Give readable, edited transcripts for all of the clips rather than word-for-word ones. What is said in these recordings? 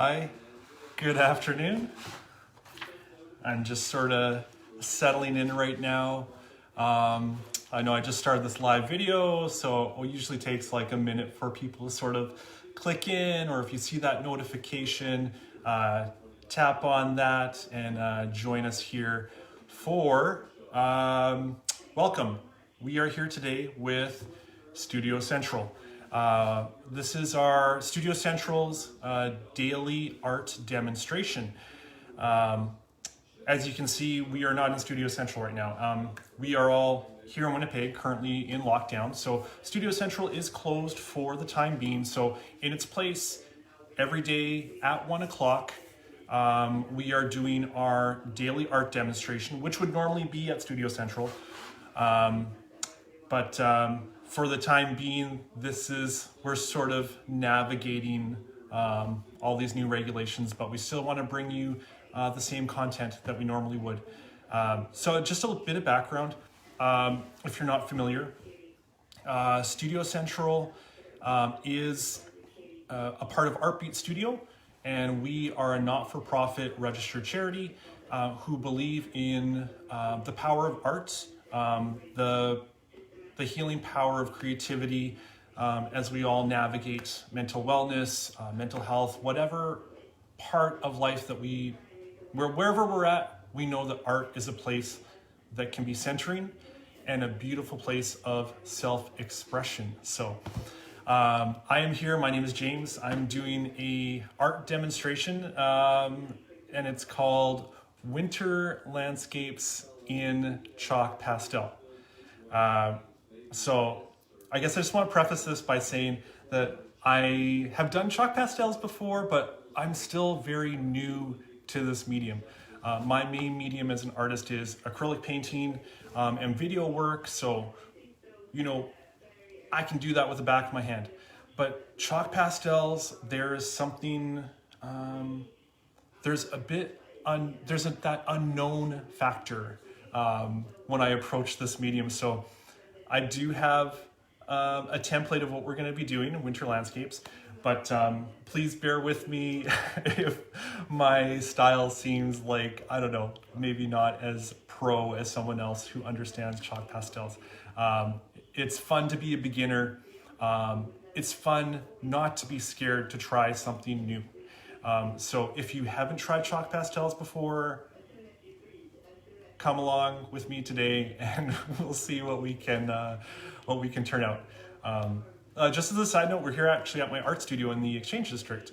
Hi, good afternoon. I'm just sort of settling in right now. I know I just started this live video, so it usually takes like a minute for people to sort of click in, or if you see that notification, tap on that and join us here for welcome. We are here today with Studio Central. This is our Studio Central's daily art demonstration. As you can see, we are not in Studio Central right now. We are all here in Winnipeg, currently in lockdown. So Studio Central is closed for the time being. So in its place, every day at 1 o'clock, we are doing our daily art demonstration, which would normally be at Studio Central. But for the time being, we're sort of navigating all these new regulations, but we still want to bring you the same content that we normally would. So just a bit of background, if you're not familiar, Studio Central is a part of Artbeat Studio, and we are a not-for-profit registered charity who believe in the power of art, the healing power of creativity as we all navigate mental wellness, mental health, whatever part of life that wherever we're at, we know that art is a place that can be centering and a beautiful place of self-expression. So I am here, my name is James. I'm doing a art demonstration and it's called Winter Landscapes in Chalk Pastel. So I guess I just want to preface this by saying that I have done chalk pastels before, but I'm still very new to this medium. My main medium as an artist is acrylic painting and video work. So, I can do that with the back of my hand. But chalk pastels, there's something, there's that unknown factor when I approach this medium. So I do have a template of what we're going to be doing in winter landscapes, but please bear with me if my style seems like, I don't know, maybe not as pro as someone else who understands chalk pastels. It's fun to be a beginner. It's fun not to be scared to try something new. So if you haven't tried chalk pastels before, come along with me today and we'll see what we can turn out. Just as a side note, we're here actually at my art studio in the Exchange District.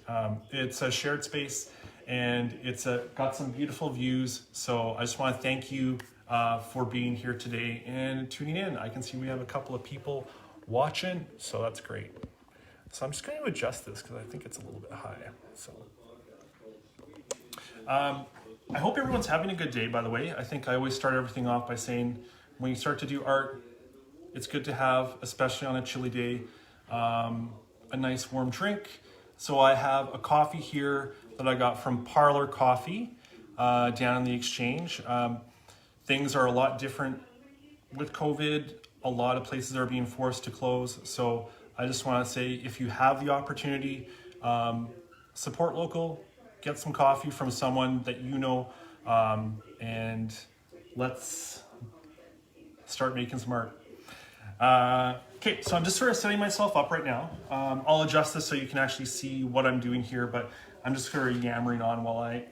It's a shared space and it's got some beautiful views. So I just want to thank you for being here today and tuning in. I can see we have a couple of people watching, so that's great. So I'm just going to adjust this because I think it's a little bit high. So I hope everyone's having a good day, by the way. I think I always start everything off by saying when you start to do art, it's good to have, especially on a chilly day, a nice warm drink. So I have a coffee here that I got from Parlor Coffee down in the Exchange. Things are a lot different with COVID. A lot of places are being forced to close. So I just want to say, if you have the opportunity, support local, get some coffee from someone that you know, and let's start making some art. Okay, so I'm just sort of setting myself up right now. I'll adjust this so you can actually see what I'm doing here, but I'm just sort of yammering on while I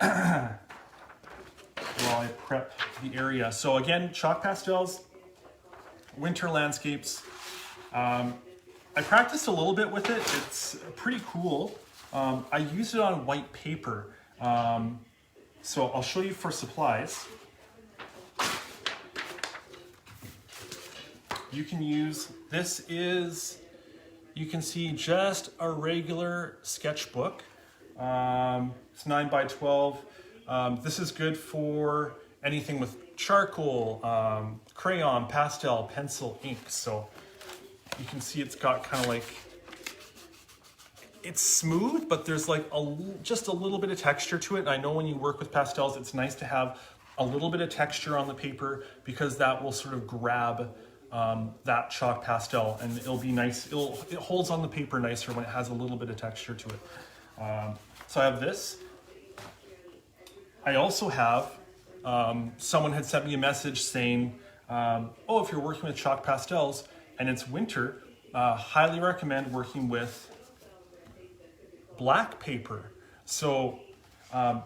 prep the area. So again, chalk pastels, winter landscapes. I practiced a little bit with it. It's pretty cool. I used it on white paper. So I'll show you for supplies. You can use, you can see just a regular sketchbook. It's 9 by 12. This is good for anything with charcoal, crayon, pastel, pencil, ink. So you can see it's got kind of like, it's smooth, but there's like just a little bit of texture to it. And I know when you work with pastels, it's nice to have a little bit of texture on the paper because that will sort of grab that chalk pastel and it'll be nice. It holds on the paper nicer when it has a little bit of texture to it. So I have this. I also have, someone had sent me a message saying, oh, if you're working with chalk pastels and it's winter, highly recommend working with black paper. So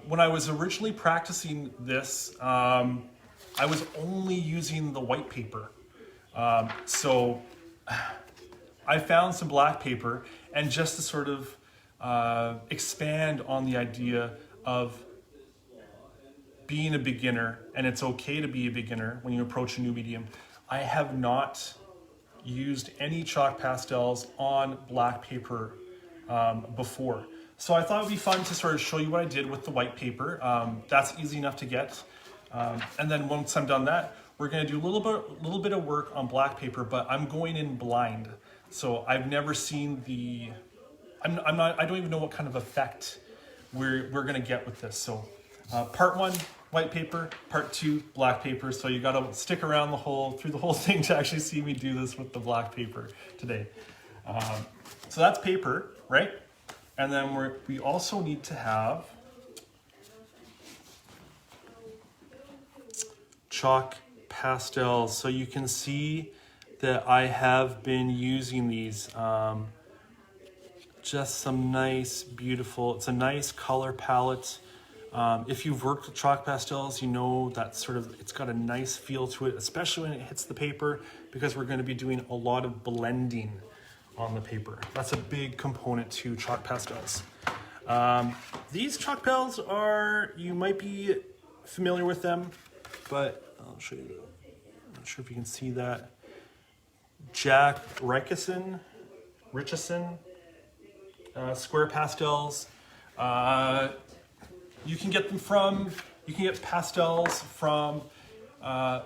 when I was originally practicing this, I was only using the white paper. So I found some black paper, and just to sort of expand on the idea of being a beginner, and it's okay to be a beginner when you approach a new medium. I have not used any chalk pastels on black paper before. So I thought it would be fun to sort of show you what I did with the white paper. That's easy enough to get. And then once I'm done that, we're gonna do a little bit of work on black paper, but I'm going in blind. So I've never seen the, I don't even know what kind of effect we're gonna get with this. So part one, white paper, part two, black paper. So you gotta stick around through the whole thing to actually see me do this with the black paper today. So that's paper, right? And then we also need to have chalk pastels. So you can see that I have been using these. Just some nice, beautiful, it's a nice color palette. If you've worked with chalk pastels, you know that it's got a nice feel to it, especially when it hits the paper, because we're going to be doing a lot of blending on the paper. That's a big component to chalk pastels. These chalk pastels you might be familiar with them, but I'll show you. I'm not sure if you can see that. Jack Richardson, square pastels. You can get pastels from a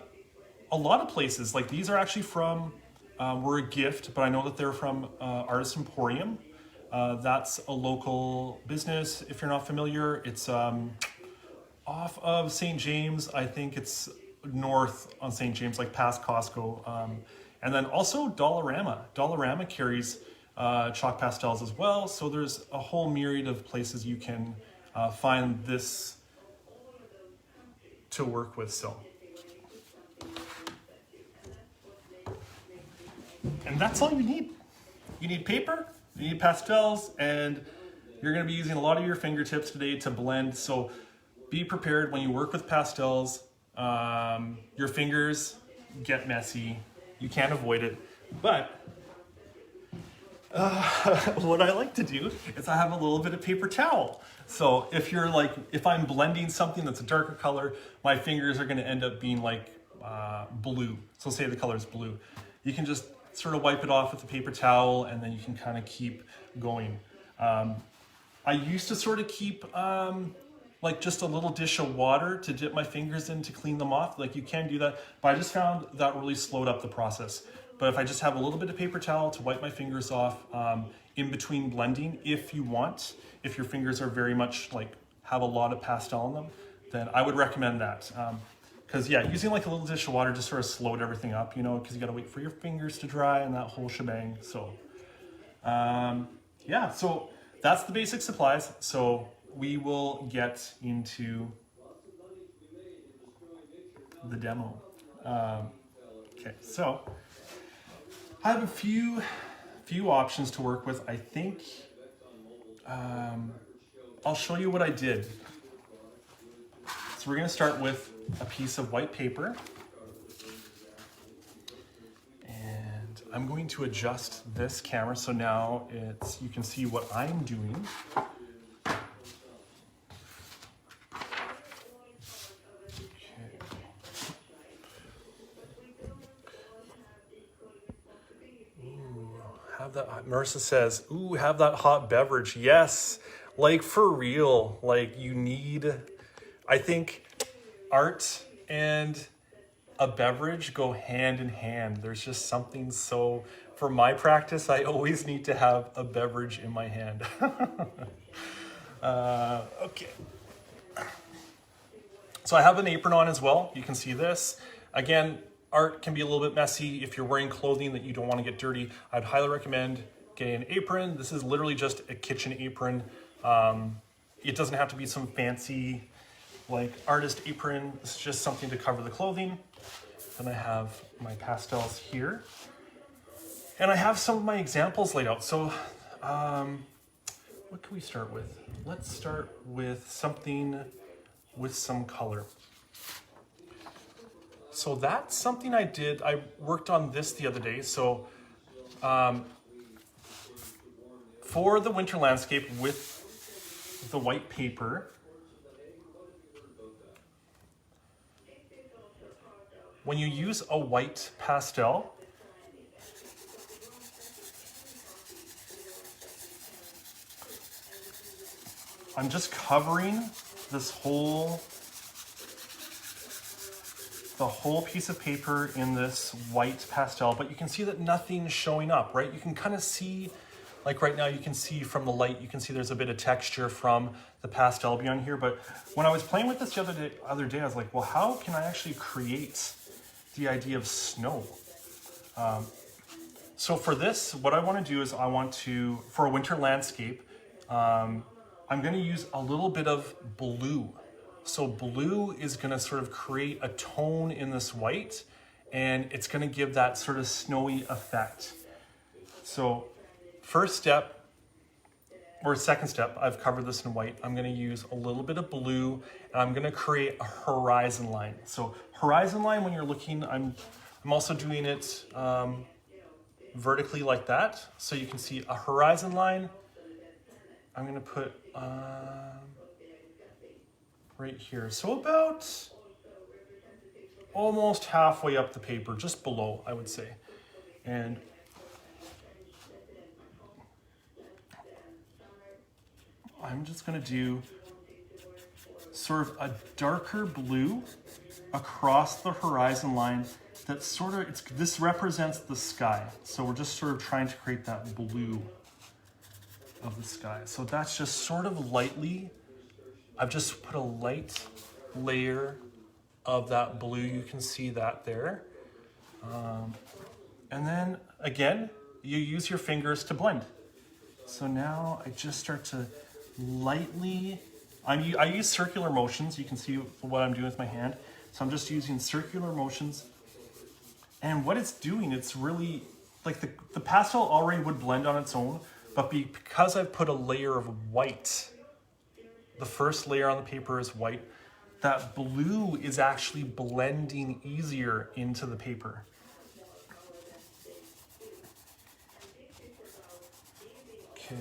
lot of places. Like these are actually were a gift, but I know that they're from Artist Emporium. That's a local business. If you're not familiar, it's off of St. James. I think it's north on St. James, like past Costco. And then also Dollarama. Dollarama carries chalk pastels as well. So there's a whole myriad of places you can find this to work with. So, and that's all you need. You need paper, you need pastels, and you're going to be using a lot of your fingertips today to blend. So be prepared when you work with pastels. Your fingers get messy. You can't avoid it. But what I like to do is I have a little bit of paper towel. So if I'm blending something that's a darker color, my fingers are going to end up being like blue. So say the color is blue. You can just sort of wipe it off with a paper towel, and then you can kind of keep going. I used to sort of keep like just a little dish of water to dip my fingers in to clean them off. Like you can do that, but I just found that really slowed up the process. But if I just have a little bit of paper towel to wipe my fingers off in between blending, if your fingers are very much have a lot of pastel in them, then I would recommend that. Because yeah, using like a little dish of water just sort of slowed everything up, because you got to wait for your fingers to dry and that whole shebang. So yeah, so that's the basic supplies. So we will get into the demo. Okay, so I have a few options to work with. I think I'll show you what I did. So we're going to start with a piece of white paper, and I'm going to adjust this camera so now you can see what I'm doing. Marissa says, ooh, have that hot beverage. Yes, like for real. Like I think art and a beverage go hand in hand. There's just something for my practice, I always need to have a beverage in my hand. Okay. So I have an apron on as well. You can see this. Again, art can be a little bit messy. If you're wearing clothing that you don't want to get dirty, I'd highly recommend getting an apron. This is literally just a kitchen apron. It doesn't have to be some fancy like artist apron. It's just something to cover the clothing. Then I have my pastels here. And I have some of my examples laid out. So what can we start with? Let's start with something with some color. So that's something I did. I worked on this the other day. So for the winter landscape with the white paper, when you use a white pastel, I'm just covering this the whole piece of paper in this white pastel, but you can see that nothing's showing up, right? You can kind of see, like right now you can see from the light, you can see there's a bit of texture from the pastel beyond here. But when I was playing with this the other day, I was like, well, how can I actually create the idea of snow? So for this, what I want to do is for a winter landscape, I'm going to use a little bit of blue. So blue is going to sort of create a tone in this white, and it's going to give that sort of snowy effect. So first step, or second step, I've covered this in white. I'm going to use a little bit of blue, and I'm going to create a horizon line. So horizon line, when you're looking, I'm also doing it vertically like that. So you can see a horizon line. I'm going to put right here. So about almost halfway up the paper, just below, I would say. And I'm just going to do sort of a darker blue across the horizon line. That sort of, this represents the sky. So we're just sort of trying to create that blue of the sky. So that's just sort of lightly, I've just put a light layer of that blue. You can see that there. And then again, you use your fingers to blend. So now I just start to lightly, I use circular motions. You can see what I'm doing with my hand. So I'm just using circular motions. And what it's doing, it's really, like the pastel already would blend on its own, but because I've put a layer of white, the first layer on the paper is white, that blue is actually blending easier into the paper. Okay.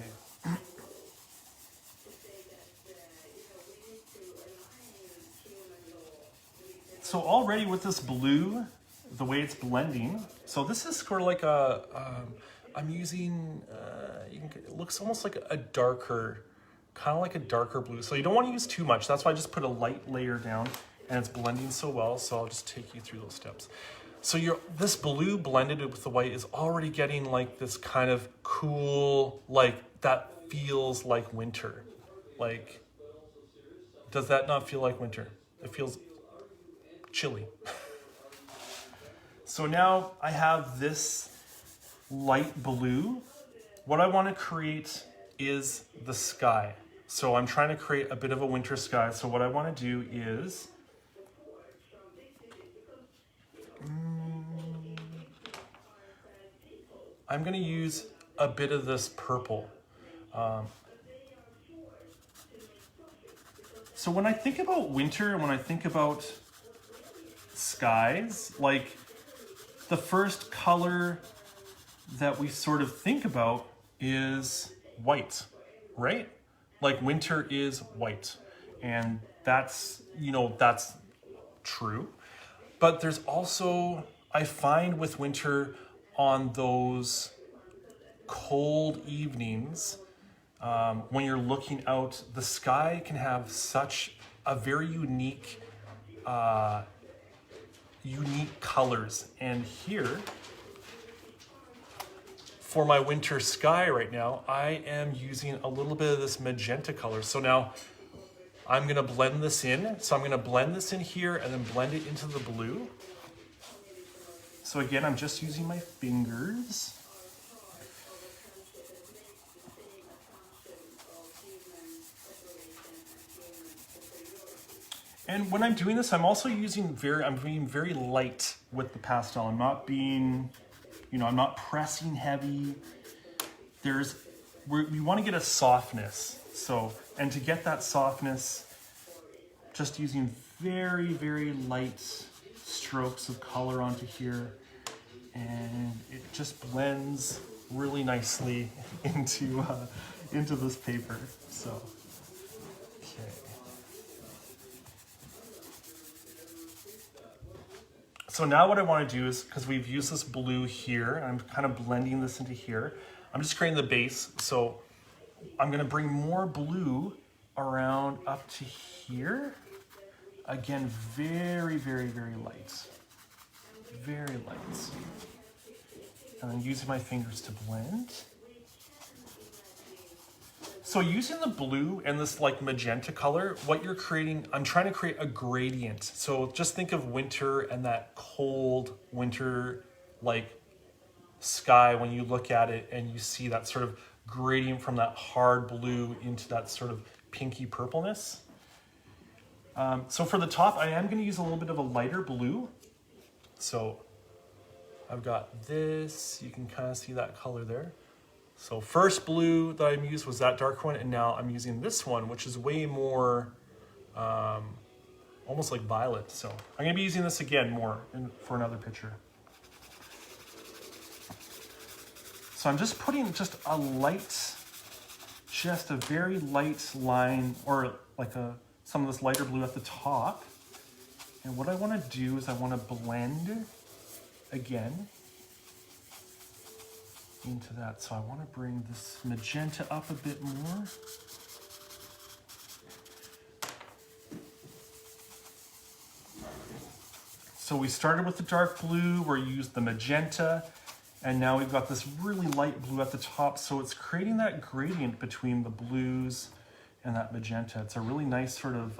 So already with this blue, the way it's blending, so this is sort of like I'm using, it looks almost like a darker, kind of like a darker blue. So you don't want to use too much. That's why I just put a light layer down, and it's blending so well. So I'll just take you through those steps. So this blue blended with the white is already getting like this kind of cool, like that feels like winter. Like, does that not feel like winter? It feels chilly. So now I have this light blue. What I want to create is the sky. So I'm trying to create a bit of a winter sky. So what I want to do is I'm going to use a bit of this purple. So when I think about winter and when I think about skies, like the first color that we sort of think about is white, right? Like winter is white, and that's, that's true. But there's also, I find with winter on those cold evenings, when you're looking out, the sky can have such a very unique colors. And here, for my winter sky right now, I am using a little bit of this magenta color. So now I'm gonna blend this in. So I'm gonna blend this in here and then blend it into the blue. So again, I'm just using my fingers. And when I'm doing this, I'm also I'm being very light with the pastel. I'm not being, I'm not pressing heavy. We want to get a softness. So, and to get that softness, just using very, very light strokes of color onto here. And it just blends really nicely into this paper. So, okay. So now what I want to do is, because we've used this blue here, I'm kind of blending this into here. I'm just creating the base. So I'm going to bring more blue around up to here. Again, very, very, very light. Very light. And then using my fingers to blend. So using the blue and this like magenta color, what you're creating, I'm trying to create a gradient. So just think of winter and that cold winter like sky when you look at it and you see that sort of gradient from that hard blue into that sort of pinky purpleness. So for the top, I am going to use a little bit of a lighter blue. So I've got this, you can kind of see that color there. So first blue that I used was that dark one, and now I'm using this one, which is way more, almost like violet. So I'm going to be using this again more for another picture. So I'm just putting just a very light line, or like some of this lighter blue at the top. And what I want to do is I want to blend again into that. So I want to bring this magenta up a bit more. So we started with the dark blue, we used the magenta, and now we've got this really light blue at the top. So it's creating that gradient between the blues and that magenta. It's a really nice sort of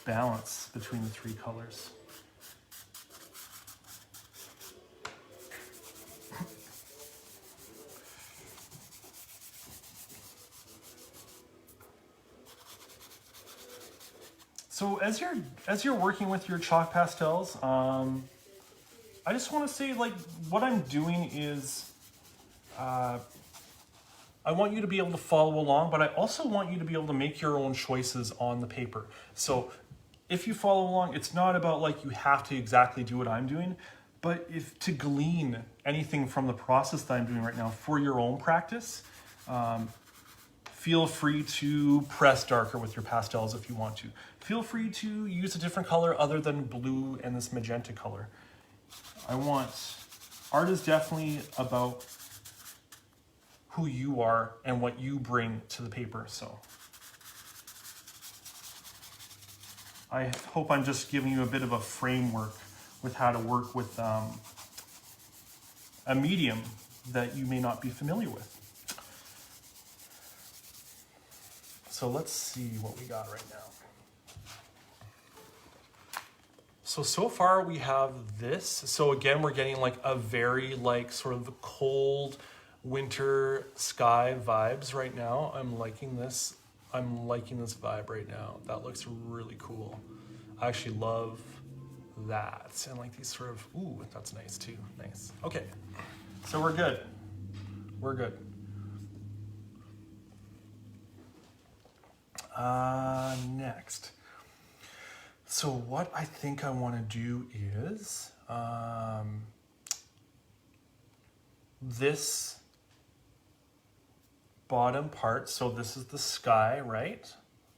balance between the three colors. So as you're working with your chalk pastels, I just want to say, like, what I'm doing is I want you to be able to follow along, but I also want you to be able to make your own choices on the paper. So if you follow along, it's not about like you have to exactly do what I'm doing, but if to glean anything from the process that I'm doing right now for your own practice, feel free to press darker with your pastels if you want to. Feel free to use a different color other than blue and this magenta color. Art is definitely about who you are and what you bring to the paper. So I hope I'm just giving you a bit of a framework with how to work with a medium that you may not be familiar with. So let's see what we got right now. So far we have this. So again, we're getting like a very like sort of the cold winter sky vibes right now. I'm liking this vibe right now. That looks really cool. I actually love that. And like these sort of, ooh, that's nice too. Nice. Okay, so we're good. We're good. Next. So what I think I want to do is this bottom part. So this is the sky, right?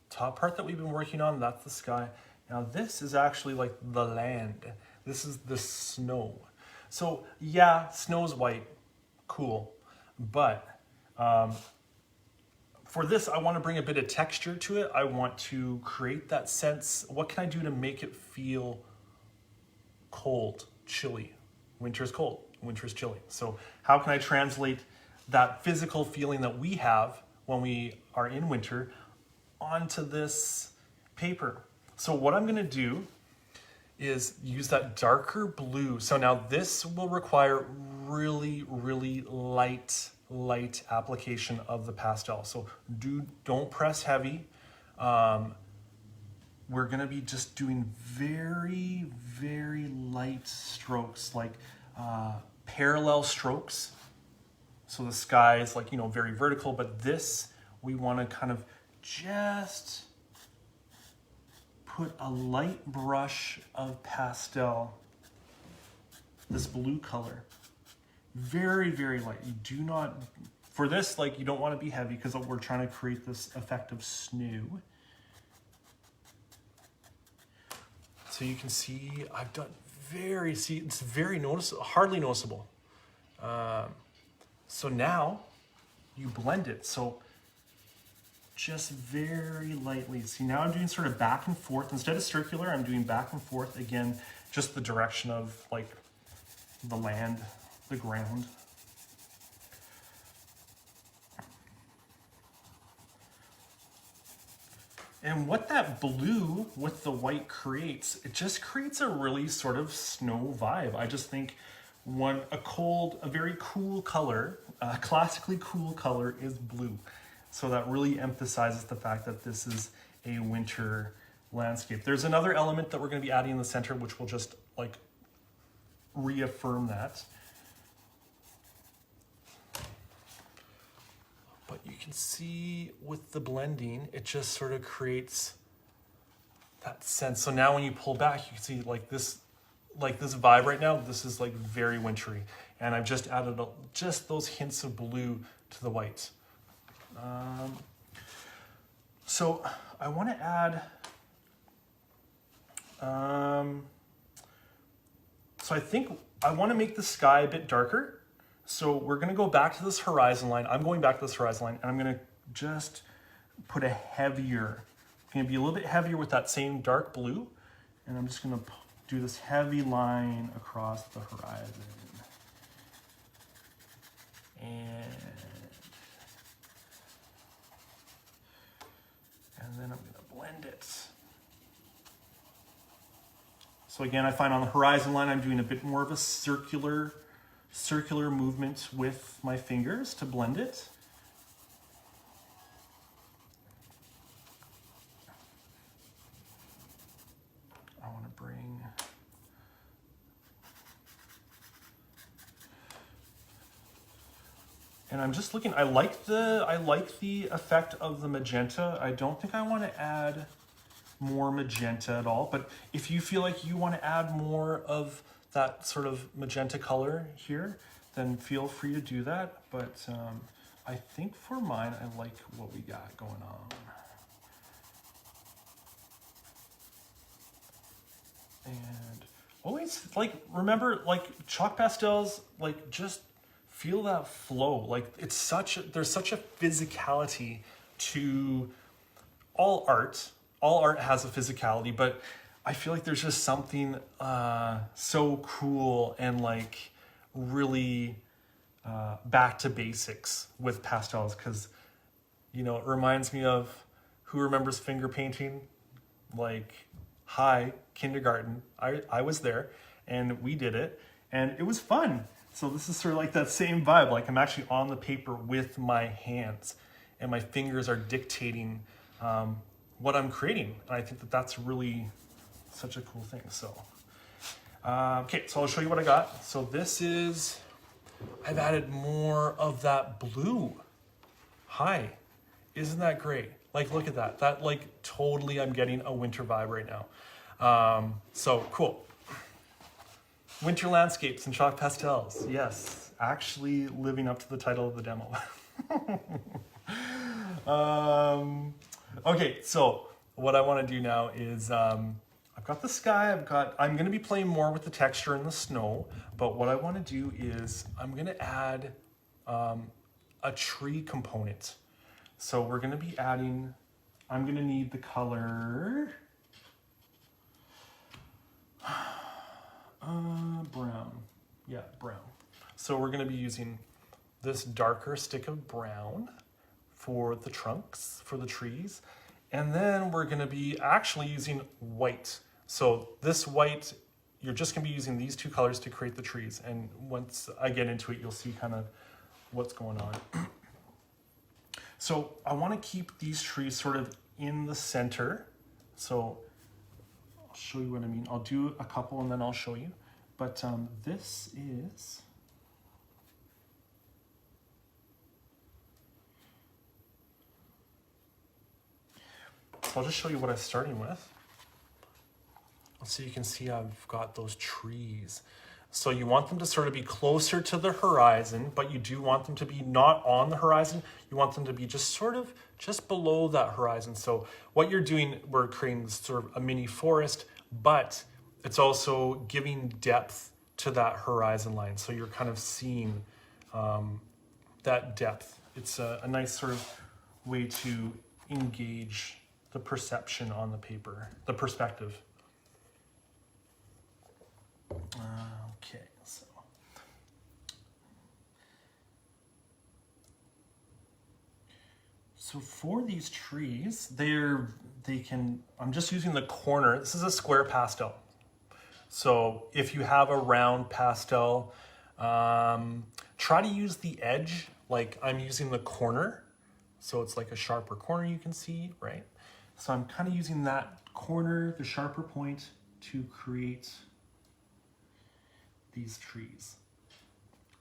Top part that we've been working on, that's the sky. Now this is actually like the land. This is the snow. So yeah, snow's white, cool. But for this, I want to bring a bit of texture to it. I want to create that sense. What can I do to make it feel cold, chilly? Winter's cold, winter's chilly. So how can I translate that physical feeling that we have when we are in winter onto this paper? So what I'm going to do is use that darker blue. So now this will require really, really light application of the pastel. So don't press heavy. we're gonna be just doing very, very light strokes, like parallel strokes. So the sky is like, you know, very vertical, but this, we wanna kind of just put a light brush of pastel, this blue color. Very, very light. You do not, for this, like, you don't want to be heavy because we're trying to create this effect of snow. So you can see I've done it's very noticeable, hardly noticeable. So now you blend it. So just very lightly. See, now I'm doing sort of back and forth. Instead of circular, I'm doing back and forth. Again, just the direction of like the land, the ground. And what that blue with the white creates, it just creates a really sort of snow vibe. I just think a very cool color, classically cool color is blue. So that really emphasizes the fact that this is a winter landscape. There's another element that we're going to be adding in the center, which will just like reaffirm that. But you can see with the blending, it just sort of creates that sense. So now when you pull back, you can see like this vibe right now, this is like very wintry. And I've just added just those hints of blue to the white. So I want to add, so I think I want to make the sky a bit darker. So we're going to go back to this horizon line. I'm going back to this horizon line, and I'm going to just put a heavier, going to be a little bit heavier with that same dark blue. And I'm just going to do this heavy line across the horizon. And then I'm going to blend it. So again, I find on the horizon line, I'm doing a bit more of a circular movement with my fingers to blend it. I want to bring, and I'm just looking, I like the effect of the magenta. I don't think I want to add more magenta at all, but if you feel like you want to add more of that sort of magenta color here, then feel free to do that. But I think for mine, I like what we got going on. And always, like, remember, like, chalk pastels, like, just feel that flow. Like, there's such a physicality to all art. All art has a physicality, but I feel like there's just something so cool and like really back to basics with pastels, because, you know, it reminds me of, who remembers finger painting? Like, hi, kindergarten. I was there and we did it and it was fun. So this is sort of like that same vibe. Like, I'm actually on the paper with my hands and my fingers are dictating what I'm creating. And I think that that's really such a cool thing. So, okay, so I'll show you what I got. So this is, I've added more of that blue. Hi, isn't that great? Like, look at that. That, like, totally, I'm getting a winter vibe right now. So cool. Winter landscapes and chalk pastels. Yes, actually living up to the title of the demo. Okay, so what I want to do now is, I've got the sky, I'm going to be playing more with the texture and the snow, but what I want to do is I'm going to add a tree component. So we're going to be adding, I'm going to need the color brown. Yeah, brown. So we're going to be using this darker stick of brown for the trunks, for the trees. And then we're going to be actually using white. So this white, you're just going to be using these two colors to create the trees. And once I get into it, you'll see kind of what's going on. So I want to keep these trees sort of in the center. So show you what I mean. I'll do a couple and then I'll show you. But this is... So I'll just show you what I'm starting with. So you can see I've got those trees. So you want them to sort of be closer to the horizon, but you do want them to be not on the horizon. You want them to be just sort of just below that horizon. So what you're doing, we're creating sort of a mini forest, but it's also giving depth to that horizon line. So you're kind of seeing that depth. It's a nice sort of way to engage the perception on the paper, the perspective. Okay, so for these trees, I'm just using the corner. This is a square pastel. So if you have a round pastel, try to use the edge, like I'm using the corner. So it's like a sharper corner you can see, right? So I'm kind of using that corner, the sharper point, to create these trees.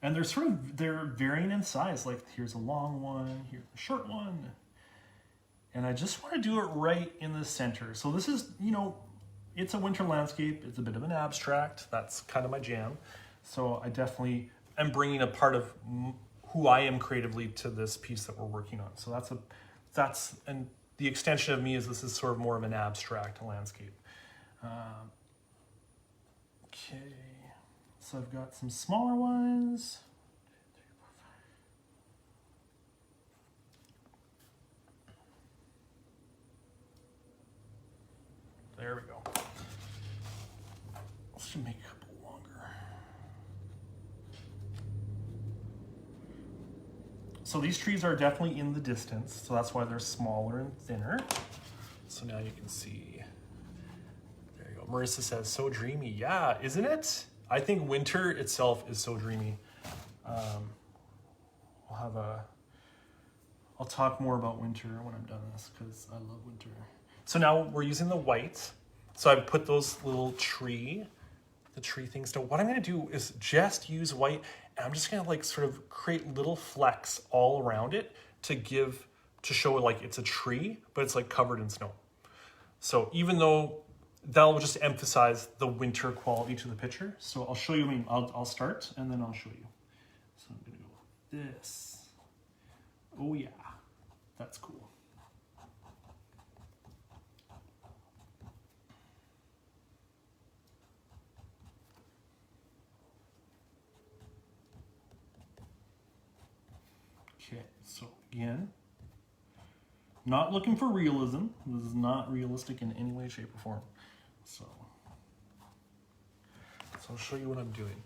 And they're varying in size. Like here's a long one, here's a short one. And I just want to do it right in the center. So this is, you know, it's a winter landscape. It's a bit of an abstract. That's kind of my jam. So I definitely am bringing a part of who I am creatively to this piece that we're working on. So and the extension of me is this is sort of more of an abstract landscape. Okay. So I've got some smaller ones. There we go. Let's just make a couple longer. So these trees are definitely in the distance, so that's why they're smaller and thinner. So now you can see. There you go. Marissa says, so dreamy. Yeah, isn't it? I think winter itself is so dreamy. I'll talk more about winter when I'm done this because I love winter. So now we're using the white. So I've put those little the tree things down. What I'm gonna do is just use white, and I'm just gonna like sort of create little flecks all around it to show like it's a tree, but it's like covered in snow. So even though that'll just emphasize the winter quality to the picture. So I'll show you, I'll start and then I'll show you. So I'm gonna go like this. Oh yeah, that's cool. Okay, so again, not looking for realism. This is not realistic in any way, shape, or form. So I'll show you what I'm doing.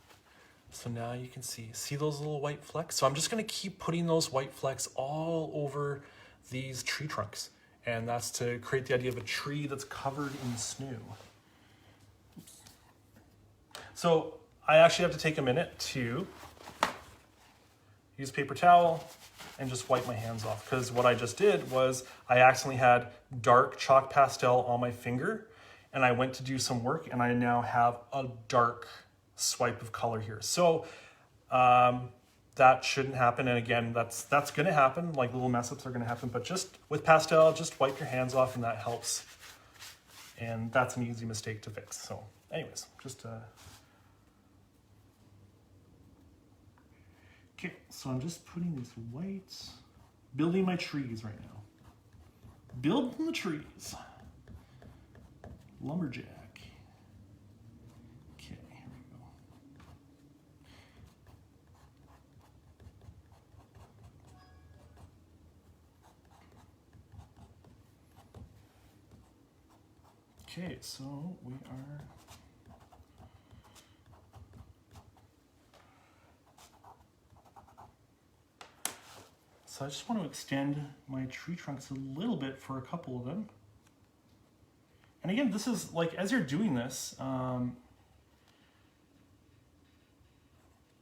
So now you can see those little white flecks? So I'm just gonna keep putting those white flecks all over these tree trunks. And that's to create the idea of a tree that's covered in snow. Oops. So I actually have to take a minute to use paper towel and just wipe my hands off, because what I just did was I accidentally had dark chalk pastel on my finger, and I went to do some work and I now have a dark swipe of color here. So that shouldn't happen. And again, that's gonna happen, like little mess ups are gonna happen, but just with pastel, just wipe your hands off and that helps. And that's an easy mistake to fix. So anyways, just okay, so I'm just putting these whites, building my trees right now. Building the trees. Lumberjack. Okay, here we go. Okay, so we are so I just want to extend my tree trunks a little bit for a couple of them. And again, this is like, as you're doing this,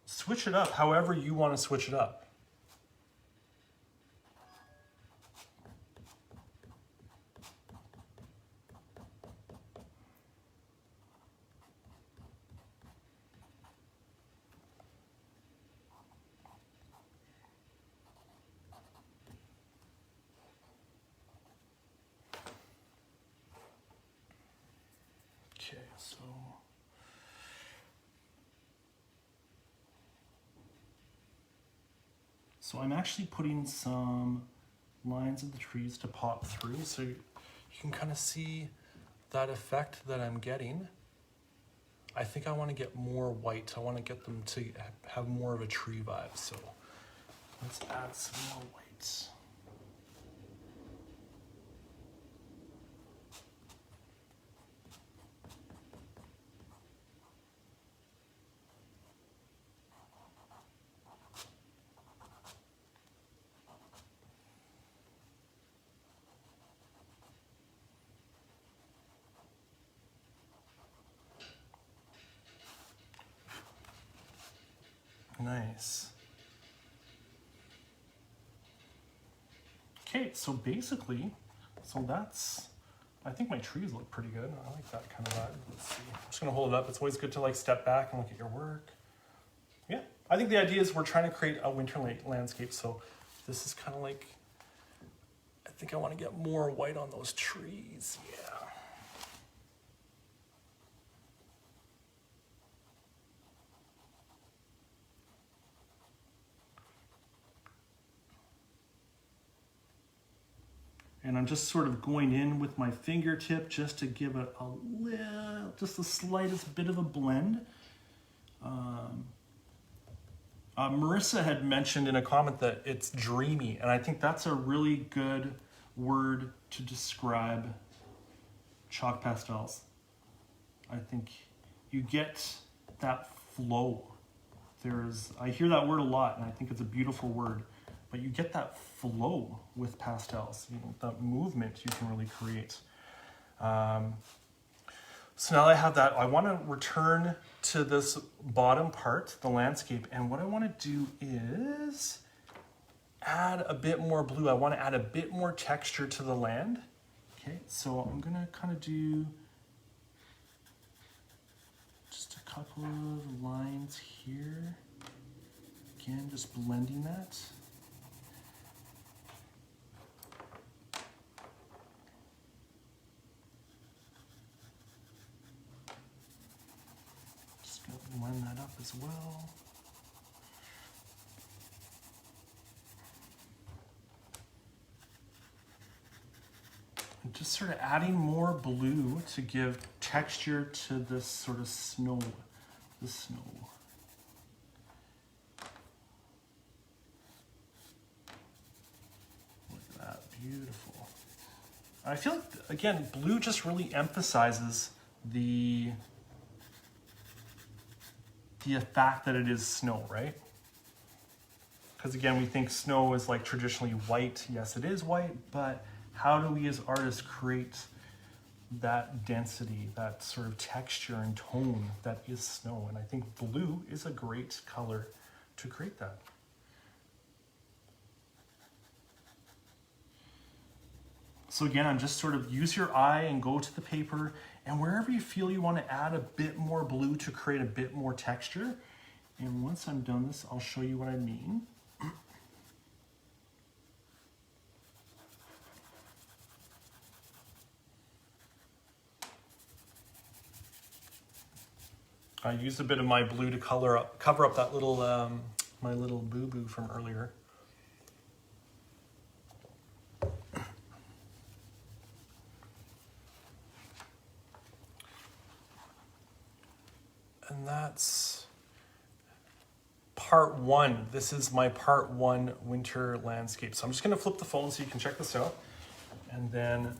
switch it up however you want to switch it up. So I'm actually putting some lines of the trees to pop through so you can kind of see that effect that I'm getting. I think I want to get more white. I want to get them to have more of a tree vibe. So let's add some more white. Nice. Okay, so basically, I think my trees look pretty good. I like that kind of vibe. Let's see. I'm just gonna hold it up. It's always good to like step back and look at your work. Yeah, I think the idea is we're trying to create a winter landscape. So this is kind of like, I think I want to get more white on those trees. Yeah. And I'm just sort of going in with my fingertip just to give it a little, just the slightest bit of a blend. Marissa had mentioned in a comment that it's dreamy, and I think that's a really good word to describe chalk pastels. I think you get that flow. I hear that word a lot, and I think it's a beautiful word. But you get that flow with pastels, that movement you can really create. So now that I have that, I want to return to this bottom part, the landscape, and what I want to do is add a bit more blue. I want to add a bit more texture to the land. Okay, so I'm going to kind of do just a couple of lines here. Again, just blending that. Blend that up as well. And just sort of adding more blue to give texture to this sort of snow, the snow. Look at that, beautiful. I feel like, again, blue just really emphasizes the fact that it is snow, right? Because again, we think snow is like traditionally white. Yes, it is white, but how do we as artists create that density, that sort of texture and tone that is snow? And I think blue is a great color to create that. So again, I'm just sort of use your eye and go to the paper, and wherever you feel you want to add a bit more blue to create a bit more texture. And once I'm done this, I'll show you what I mean. I used a bit of my blue to cover up that little, my little boo-boo from earlier. And that's part one. This is my part one winter landscape. So I'm just gonna flip the phone so you can check this out. And then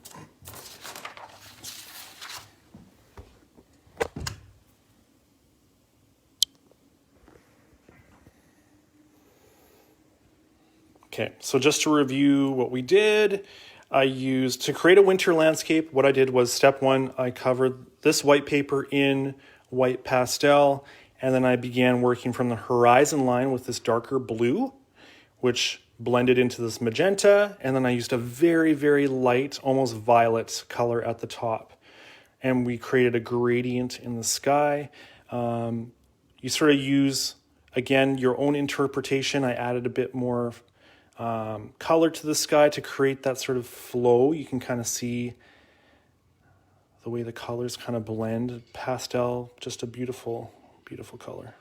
okay, so just to review what we did, I used, to create a winter landscape, what I did was step one, I covered this white paper in white pastel, and then I began working from the horizon line with this darker blue, which blended into this magenta, and then I used a very, very light, almost violet color at the top. And we created a gradient in the sky. You sort of use, again, your own interpretation. I added a bit more color to the sky to create that sort of flow. You can kind of see the way the colors kind of blend. Pastel, just a beautiful, beautiful color.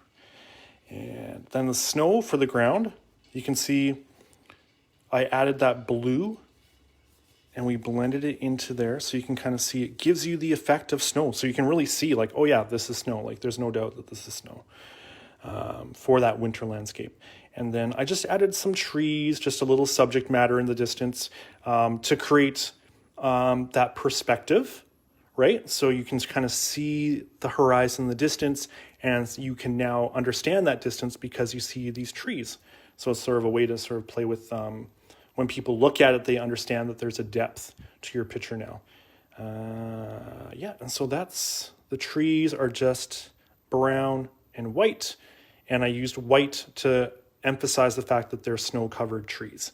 And then the snow for the ground, you can see I added that blue and we blended it into there so you can kind of see it gives you the effect of snow. So you can really see like, oh yeah, this is snow. Like there's no doubt that this is snow for that winter landscape. And then I just added some trees, just a little subject matter in the distance to create that perspective, right? So you can kind of see the horizon in the distance, and you can now understand that distance because you see these trees. So it's sort of a way to sort of play with, when people look at it, they understand that there's a depth to your picture now. Yeah, and so that's, the trees are just brown and white, and I used white to emphasize the fact that they're snow-covered trees.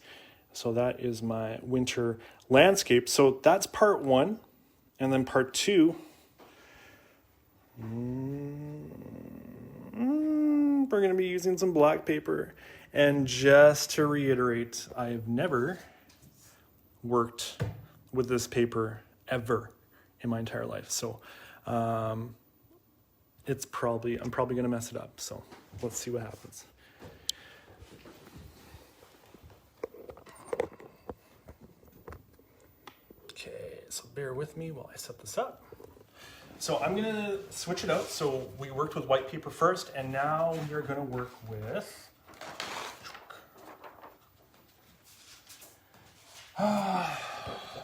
So that is my winter landscape. So that's part one. And then part two, we're going to be using some black paper. And just to reiterate, I've never worked with this paper ever in my entire life. So I'm probably going to mess it up. So let's see what happens. Okay, so bear with me while I set this up. So I'm going to switch it out. So we worked with white paper first, and now we're going to work with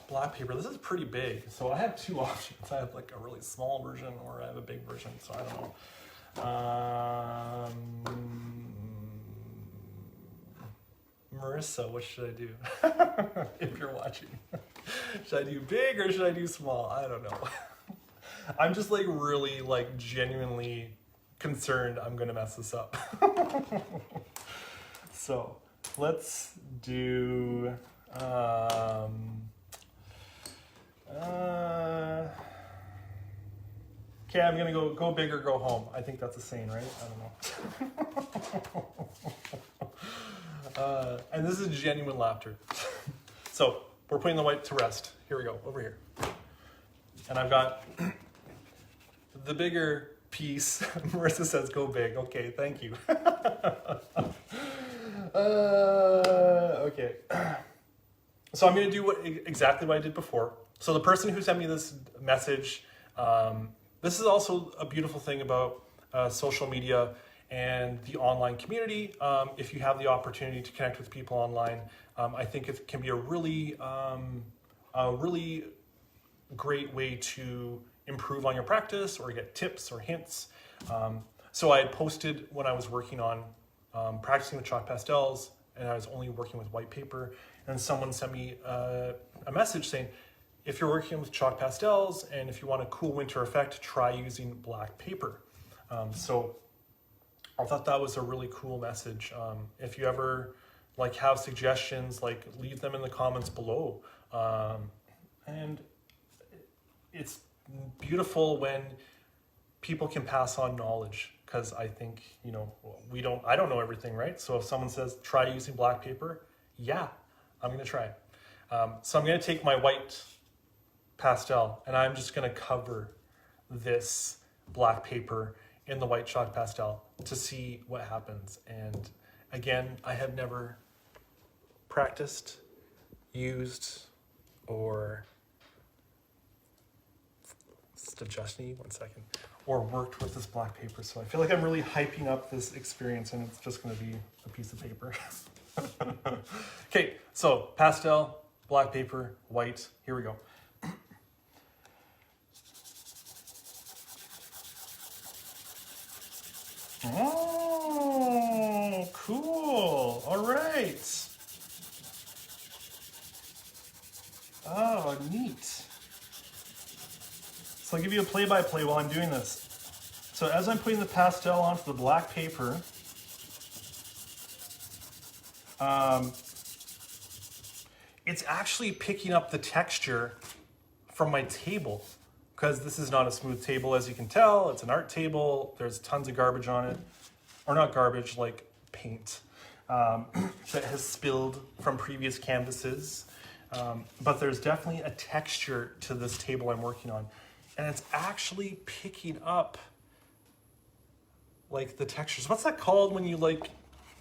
black paper. This is pretty big. So I have two options. I have like a really small version or I have a big version. So I don't know. Marissa, what should I do? If you're watching. Should I do big or should I do small? I don't know. I'm just like really like genuinely concerned I'm gonna mess this up. So let's do okay, I'm gonna go big or go home. I think that's a saying, right? I don't know. And this is genuine laughter. So we're putting the white to rest. Here we go, over here. And I've got the bigger piece. Marissa says go big. Okay, thank you. Okay. So I'm going to do exactly what I did before. So the person who sent me this message, this is also a beautiful thing about social media and the online community. If you have the opportunity to connect with people online, I think it can be a really great way to improve on your practice or get tips or hints. So I had posted when I was working on practicing with chalk pastels, and I was only working with white paper, and someone sent me a message saying, if you're working with chalk pastels and if you want a cool winter effect, try using black paper. So I thought that was a really cool message. If you ever like have suggestions, like leave them in the comments below. And it's beautiful when people can pass on knowledge, because I think, you know, I don't know everything, right? So if someone says, try using black paper, yeah, I'm going to try it. So I'm going to take my white pastel and I'm just going to cover this black paper in the white chalk pastel to see what happens. And again, I have never practiced, used, or adjusting, 1 second, or worked with this black paper. So I feel like I'm really hyping up this experience, and it's just going to be a piece of paper. Okay, so pastel, black paper, white, here we go. Oh, cool. All right. Oh, neat. So I'll give you a play-by-play while I'm doing this. So as I'm putting the pastel onto the black paper, it's actually picking up the texture from my table, because this is not a smooth table, as you can tell. It's an art table. There's tons of garbage on it, or not garbage, like paint that has spilled from previous canvases. But there's definitely a texture to this table I'm working on. And it's actually picking up like the textures. What's that called when you like,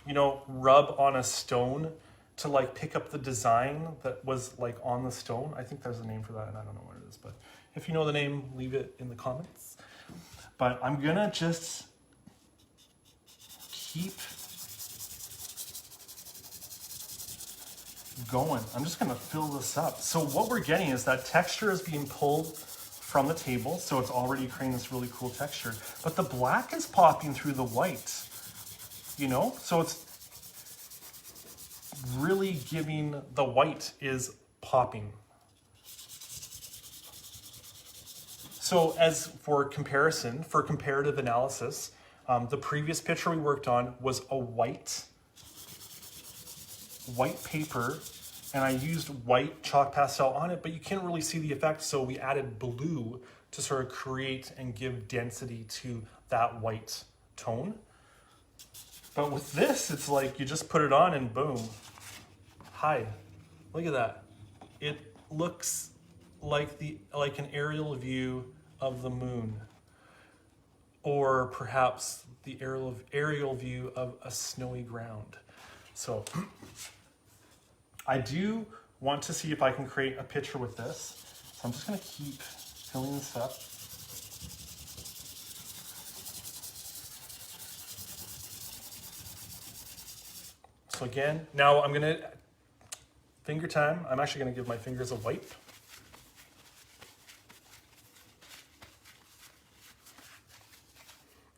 you know, rub on a stone to like pick up the design that was like on the stone. I think there's a name for that and I don't know what it is, but if you know the name, leave it in the comments. But I'm gonna just keep going. I'm just gonna fill this up. So what we're getting is that texture is being pulled from the table, so it's already creating this really cool texture. But the black is popping through the white, you know? So it's really giving, the white is popping. So as for comparison, for comparative analysis, the previous picture we worked on was a white paper, and I used white chalk pastel on it, but you can't really see the effect, so we added blue to sort of create and give density to that white tone. But with this, it's like you just put it on and boom. Hi, look at that. It looks like an aerial view of the moon, or perhaps the aerial view of a snowy ground. So I do want to see if I can create a picture with this. So I'm just gonna keep filling this up. So again, now I'm gonna, finger time. I'm actually gonna give my fingers a wipe.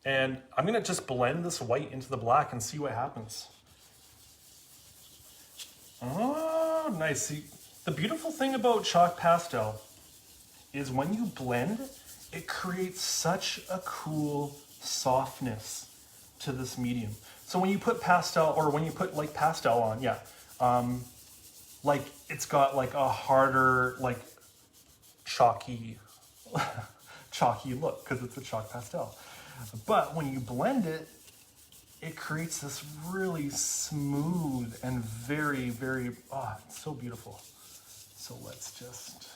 And I'm gonna just blend this white into the black and see what happens. Oh, nice. See, the beautiful thing about chalk pastel is when you blend, it creates such a cool softness to this medium. So when you put pastel, or when you put like pastel on, yeah, like it's got like a harder, like chalky, chalky look because it's a chalk pastel. But when you blend it, it creates this really smooth and very, very, it's so beautiful. So let's just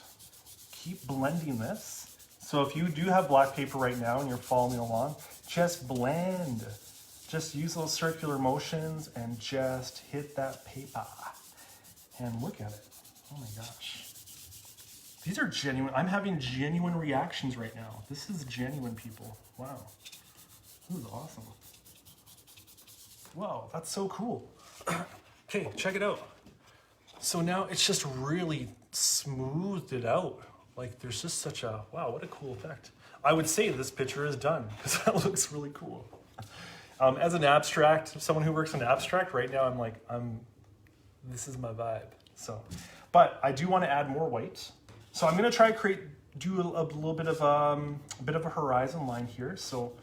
keep blending this. So if you do have black paper right now and you're following along, just blend. Just use those circular motions and just hit that paper. And look at it. Oh my gosh. These are genuine. I'm having genuine reactions right now. This is genuine, people. Wow. This is awesome. Wow, that's so cool. Okay, check it out. So now it's just really smoothed it out. Like there's just such a, wow, what a cool effect. I would say this picture is done because that looks really cool. As an abstract, someone who works in abstract right now, I'm like, this is my vibe. So, but I do want to add more white. So I'm gonna try to do a little bit of a horizon line here. So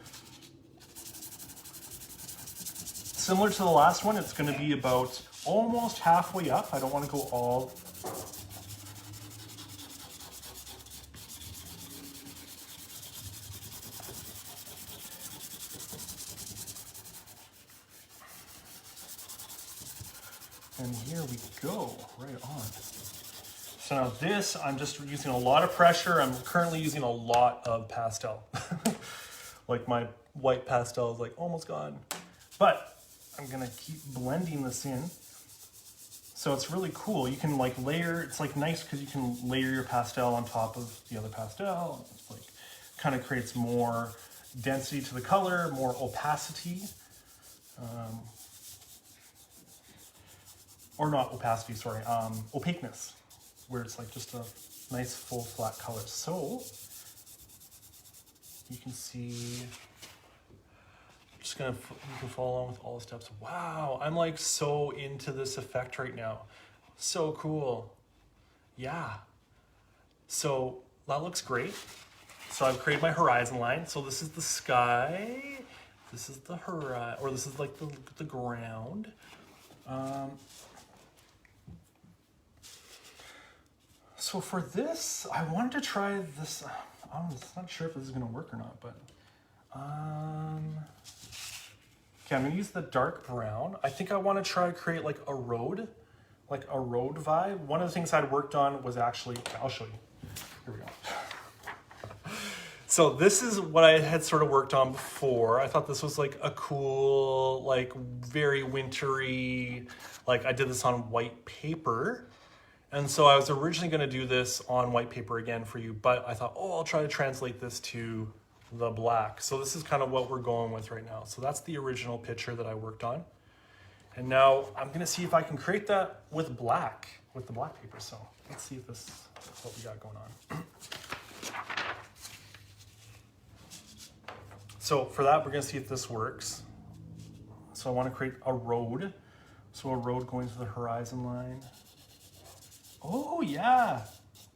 similar to the last one, it's going to be about almost halfway up. I don't want to go all. And here we go, right on. So now this, I'm just using a lot of pressure. I'm currently using a lot of pastel. Like my white pastel is like almost gone. But I'm gonna keep blending this in. So it's really cool. You can like layer, it's like nice because you can layer your pastel on top of the other pastel. It's like kind of creates more density to the color, more opacity. Or not opacity, sorry, opaqueness, where it's like just a nice full flat color. So you can see, you can follow along with all the steps. Wow, I'm like so into this effect right now. So cool. Yeah. So that looks great. So I've created my horizon line. So this is the sky. This is the horizon, or this is like the ground. So for this, I wanted to try this. I'm not sure if this is gonna work or not, but okay, I'm gonna use the dark brown. I think I want to try to create like a road vibe. One of the things I'd worked on was actually, I'll show you. Here we go. So this is what I had sort of worked on before. I thought this was like a cool, like very wintry, like I did this on white paper. And so I was originally going to do this on white paper again for you, but I thought, oh, I'll try to translate this to the black. So this is kind of what we're going with right now. So that's the original picture that I worked on. And now I'm going to see if I can create that with the black paper. So let's see if this is what we got going on. So for that, we're going to see if this works. So I want to create a road. So a road going to the horizon line. Oh, yeah.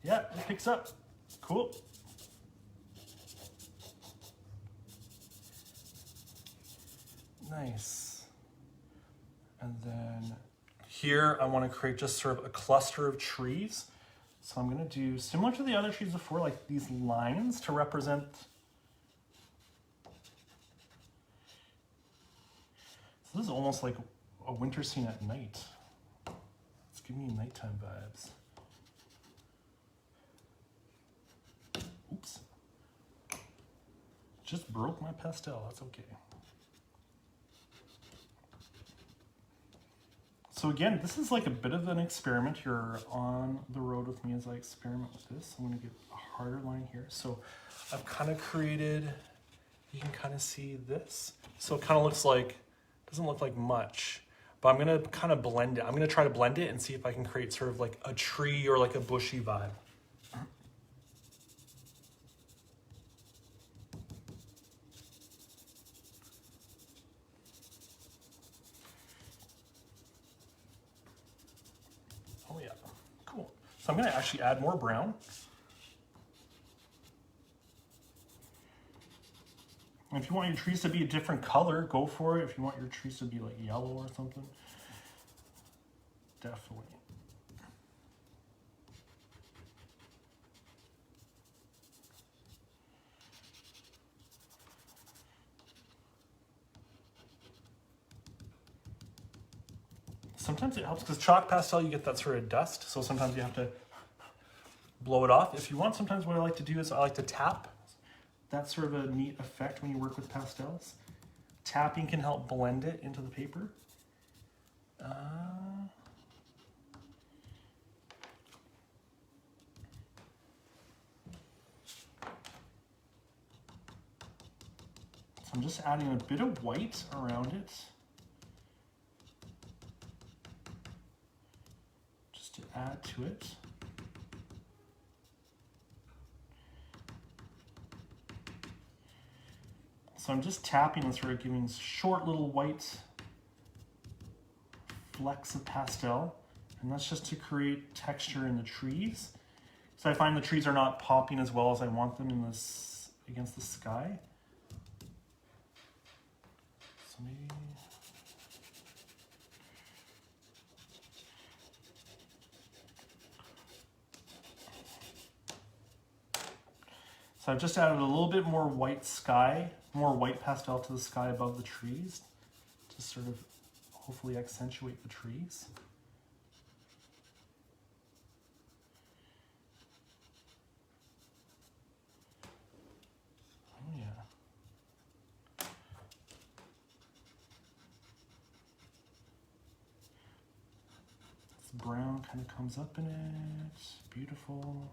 Yeah, it picks up. Cool. Nice. And then here, I want to create just sort of a cluster of trees. So I'm going to do, similar to the other trees before, like these lines to represent. So this is almost like a winter scene at night. It's giving me nighttime vibes. Oops. Just broke my pastel, that's okay. So again, this is like a bit of an experiment. You're on the road with me as I experiment with this. I'm gonna get a harder line here. So I've kind of created, you can kind of see this. So it kind of looks like, doesn't look like much, but I'm gonna kind of blend it. I'm gonna try to blend it and see if I can create sort of like a tree or like a bushy vibe. Oh yeah, cool. So I'm gonna actually add more brown. And if you want your trees to be a different color, go for it. If you want your trees to be like yellow or something, definitely. Sometimes it helps because chalk pastel, you get that sort of dust. So sometimes you have to blow it off. If you want, sometimes what I like to do is I like to tap. That's sort of a neat effect when you work with pastels. Tapping can help blend it into the paper. So I'm just adding a bit of white around it. Just to add to it. So I'm just tapping and sort of giving short little white flecks of pastel. And that's just to create texture in the trees. So I find the trees are not popping as well as I want them in this against the sky. So maybe... So I've just added a little bit more white sky, more white pastel to the sky above the trees to sort of hopefully accentuate the trees. Oh yeah. This brown kind of comes up in it. Beautiful.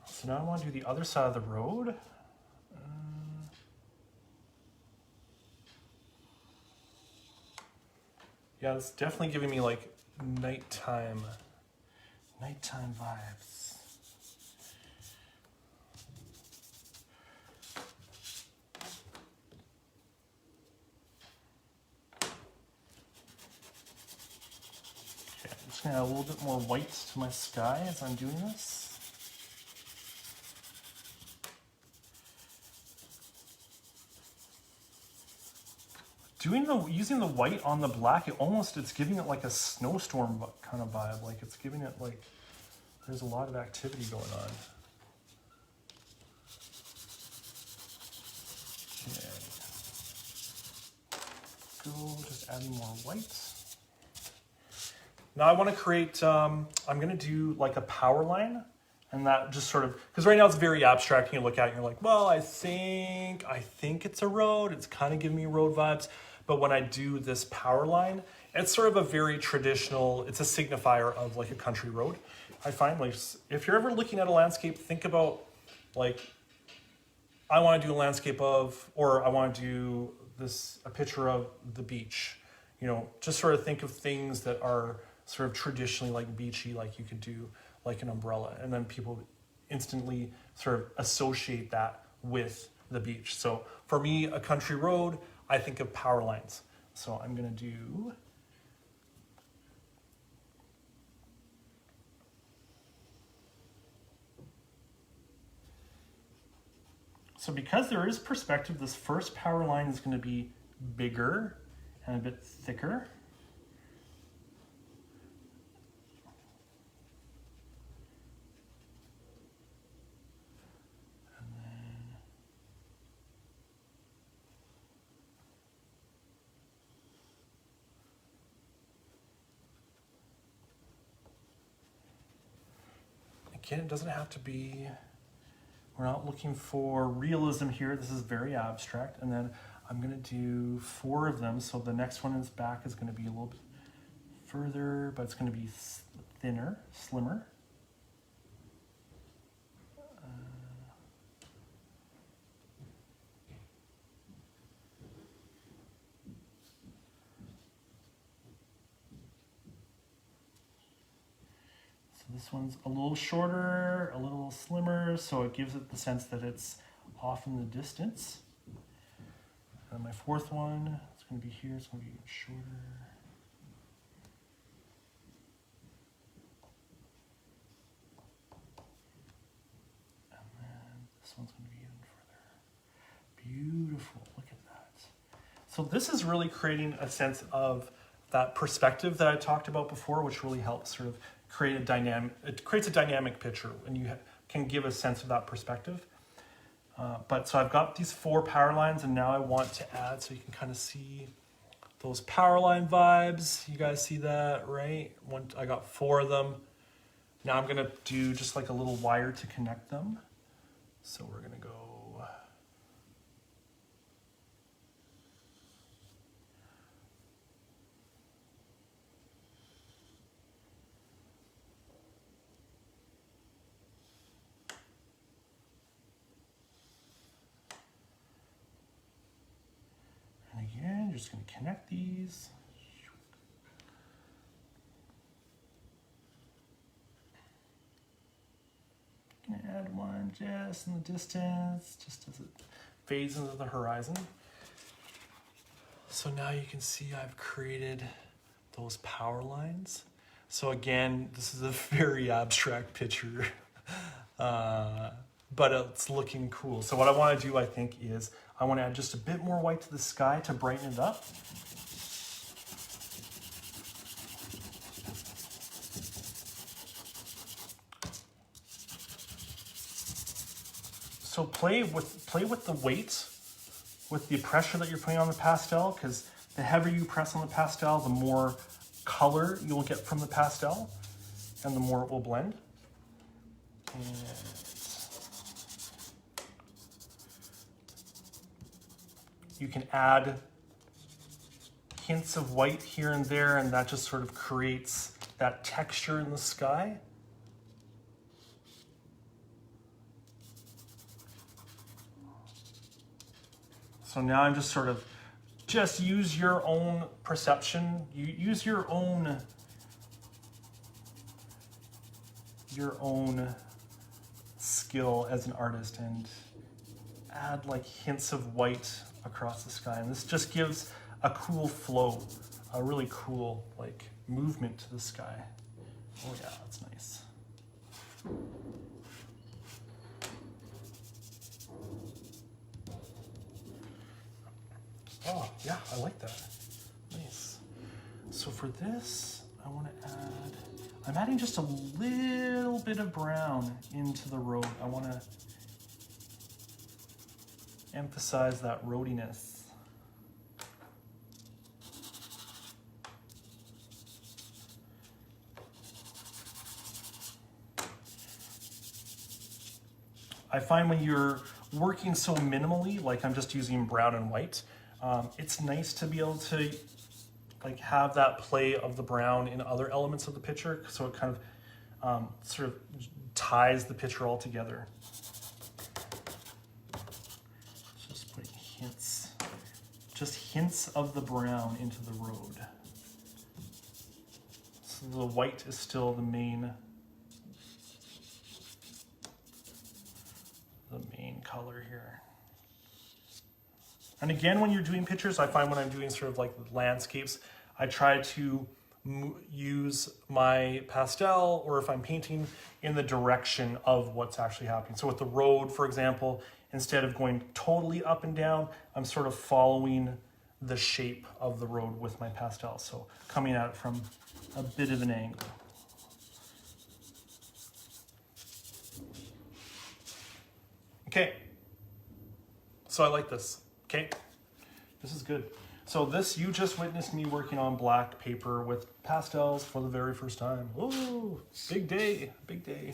So now I want to do the other side of the road. Yeah, it's definitely giving me like nighttime vibes. Okay, I'm just gonna add a little bit more white to my sky as I'm doing this. Using the white on the black, it's giving it like a snowstorm kind of vibe. Like it's giving it like there's a lot of activity going on. Okay. Go, just adding more white. Now I want to create, I'm going to do like a power line. And that just sort of, because right now it's very abstract and you look at it and you're like, well, I think it's a road. It's kind of giving me road vibes. But when I do this power line, it's sort of a very traditional, it's a signifier of like a country road. I find like, if you're ever looking at a landscape, think about like, I want to do a landscape of, or I want to do a picture of the beach. You know, just sort of think of things that are sort of traditionally like beachy, like you could do like an umbrella, and then people instantly sort of associate that with the beach. So for me, a country road, I think of power lines. So I'm gonna do, so because there is perspective, this first power line is gonna be bigger and a bit thicker. Again, it doesn't have to be, we're not looking for realism here. This is very abstract. And then I'm gonna do 4 of them. So the next one is back is gonna be a little bit further, but it's gonna be thinner, slimmer. This one's a little shorter, a little slimmer, so it gives it the sense that it's off in the distance. And my 4th one, it's going to be here, it's going to be shorter. And then this one's going to be even further. Beautiful, look at that. So this is really creating a sense of that perspective that I talked about before, which really helps sort of create a dynamic, it creates a dynamic picture and you can give a sense of that perspective. But so I've got these 4 power lines and now I want to add, so you can kind of see those power line vibes. You guys see that, right? I got 4 of them. Now I'm gonna do just like a little wire to connect them. So we're gonna go, again, you're just going to connect these. Going to add one just in the distance, just as it fades into the horizon. So now you can see I've created those power lines. So again, this is a very abstract picture, but it's looking cool. So what I want to do, I think, is I want to add just a bit more white to the sky to brighten it up. So play with the weight, with the pressure that you're putting on the pastel, because the heavier you press on the pastel, the more color you'll get from the pastel, and the more it will blend. And you can add hints of white here and there, and that just sort of creates that texture in the sky. So now I'm just sort of, just use your own perception, use your own skill as an artist and add like hints of white across the sky. And this just gives a cool flow, a really cool like movement to the sky. Oh yeah, that's nice. Oh yeah, I like that. Nice. So for this, I want to add, I'm adding just a little bit of brown into the road. I want to emphasize that roadiness. I find when you're working so minimally, like I'm just using brown and white, it's nice to be able to like have that play of the brown in other elements of the picture, so it kind of sort of ties the picture all together. Just putting hints, just hints of the brown into the road. So the white is still the main color here. And again, when you're doing pictures, I find when I'm doing sort of like landscapes, I try to use my pastel, or if I'm painting, in the direction of what's actually happening. So with the road, for example, instead of going totally up and down, I'm sort of following the shape of the road with my pastel. So coming at it from a bit of an angle. Okay, so I like this. Okay, this is good. So this, you just witnessed me working on black paper with pastels for the very first time. Ooh, big day, big day.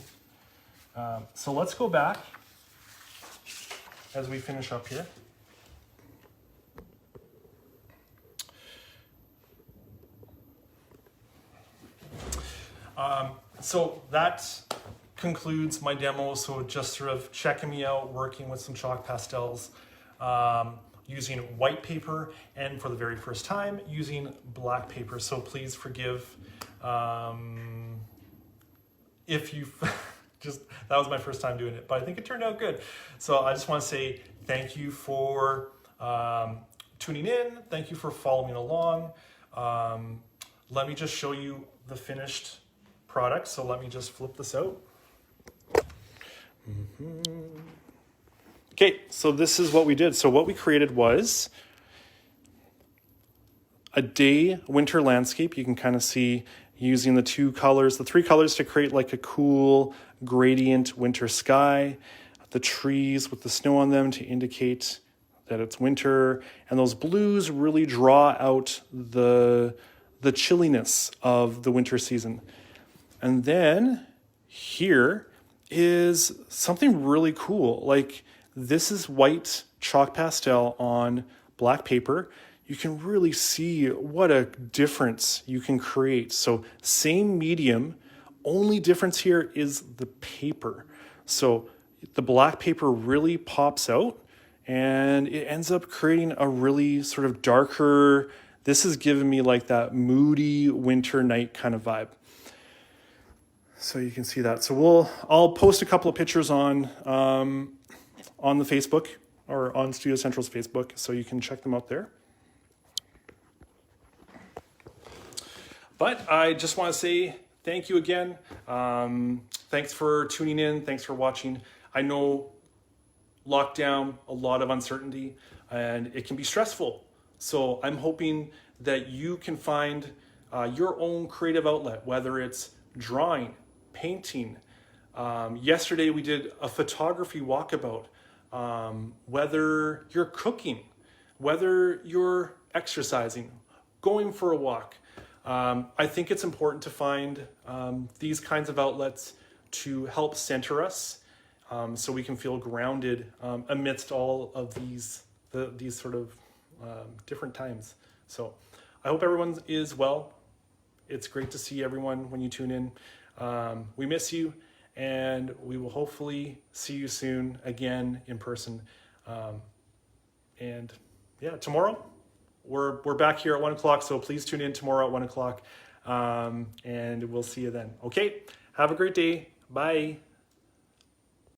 So let's go back as we finish up here. So that concludes my demo. So just sort of checking me out, working with some chalk pastels, using white paper, and for the very first time using black paper. So please forgive if you just, that was my first time doing it, but I think it turned out good. So I just want to say thank you for tuning in. Thank you for following along. Let me just show you the finished product. So let me just flip this out. Okay, so this is what we did. So what we created was a day winter landscape. You can kind of see using the two colors, the three colors, to create like a cool gradient winter sky, the trees with the snow on them to indicate that it's winter, and those blues really draw out the chilliness of the winter season. And then here is something really cool. Like, this is white chalk pastel on black paper. You can really see what a difference you can create. So same medium, only difference here is the paper. So the black paper really pops out and it ends up creating a really sort of darker, this is giving me like that moody winter night kind of vibe. So you can see that. So I'll post a couple of pictures on the Facebook, or on Studio Central's Facebook, so you can check them out there. But I just want to say thank you again. Thanks for tuning in. Thanks for watching. I know lockdown, a lot of uncertainty, and it can be stressful. So I'm hoping that you can find your own creative outlet, whether it's drawing, painting. Yesterday we did a photography walkabout. Whether you're cooking, whether you're exercising, going for a walk. I think it's important to find these kinds of outlets to help center us, so we can feel grounded amidst all of these sort of different times. So I hope everyone is well. It's great to see everyone when you tune in. We miss you, and we will hopefully see you soon again in person. And yeah, tomorrow we're back here at 1 o'clock, so please tune in tomorrow at 1 o'clock, and we'll see you then. Okay, have a great day. Bye.